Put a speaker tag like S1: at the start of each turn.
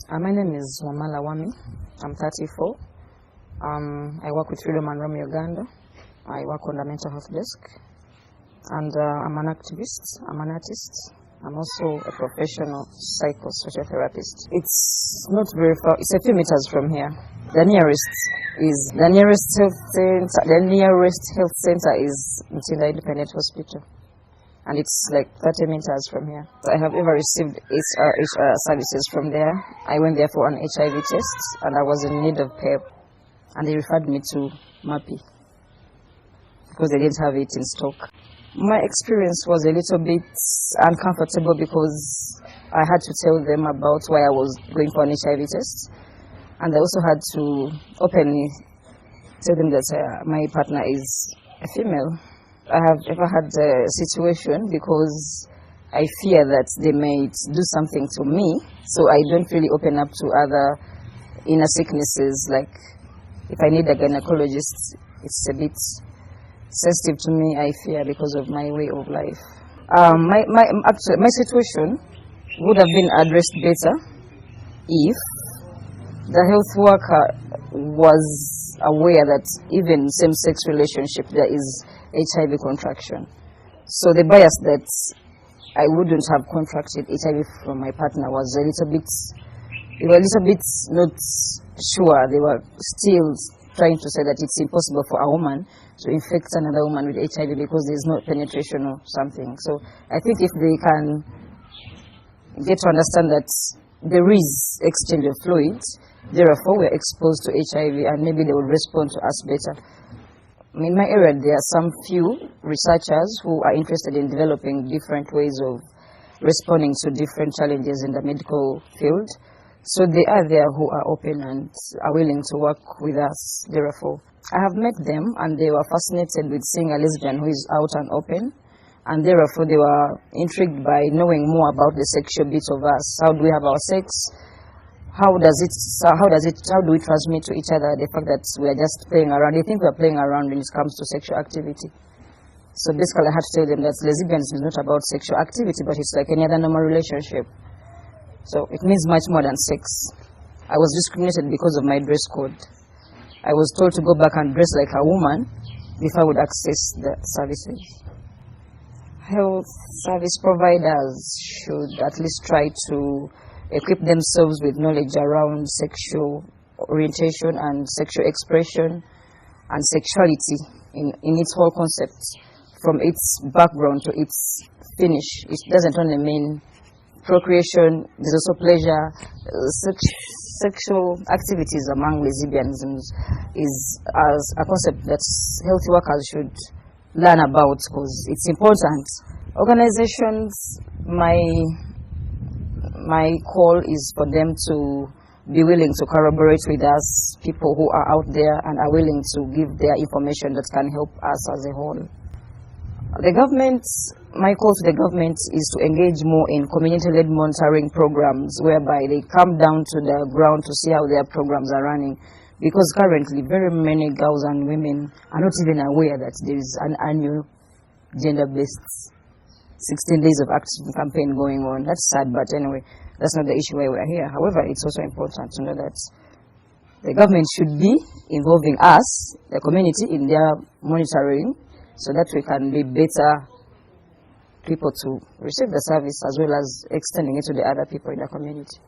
S1: My name is Wamala Wami. I'm 34. I work with Freedom and Rome Uganda. I work on the mental health desk. And I'm an activist, I'm an artist. I'm also a professional psychosocial therapist. It's not very far, it's a few meters from here. The nearest health center is Mtinda Independent Hospital. And it's like 30 meters from here. I have ever received HR services from there. I went there for an HIV test and I was in need of PEP. And they referred me to MAPI because they didn't have it in stock. My experience was a little bit uncomfortable because I had to tell them about why I was going for an HIV test. And I also had to openly tell them that my partner is a female. I have ever had a situation because I fear that they may do something to me, so I don't really open up to other inner sicknesses. Like if I need a gynecologist, it's a bit sensitive to me, I fear, because of my way of life. My situation would have been addressed better if the health worker was aware that even same-sex relationship there is HIV contraction. So the bias that I wouldn't have contracted HIV from my partner was they were a little bit not sure. They were still trying to say that it's impossible for a woman to infect another woman with HIV because there's no penetration or something. So I think if they can get to understand that there is exchange of fluids, therefore we're exposed to HIV, and maybe they will respond to us better. In my area, there are some few researchers who are interested in developing different ways of responding to different challenges in the medical field. So they are there who are open and are willing to work with us, therefore. I have met them and they were fascinated with seeing a lesbian who is out and open, and therefore they were intrigued by knowing more about the sexual bit of us. How do we have our sex? How do we transmit to each other the fact that we are just playing around? They think we are playing around when it comes to sexual activity. So basically I had to tell them that lesbianism is not about sexual activity, but it's like any other normal relationship. So it means much more than sex. I was discriminated because of my dress code. I was told to go back and dress like a woman before I would access the services. Health service providers should at least try to equip themselves with knowledge around sexual orientation and sexual expression and sexuality in its whole concept, from its background to its finish. It doesn't only mean procreation, there's also pleasure. Sexual activities among lesbians is as a concept that health workers should learn about because it's important. Organizations, my call is for them to be willing to collaborate with us, people who are out there and are willing to give their information that can help us as a whole. The government, my call to the government is to engage more in community-led monitoring programs whereby they come down to the ground to see how their programs are running. Because currently very many girls and women are not even aware that there is an annual gender-based 16 days of action campaign going on. That's sad, but anyway, that's not the issue why we're here. However, it's also important to know that the government should be involving us, the community, in their monitoring so that we can be better people to receive the service as well as extending it to the other people in the community.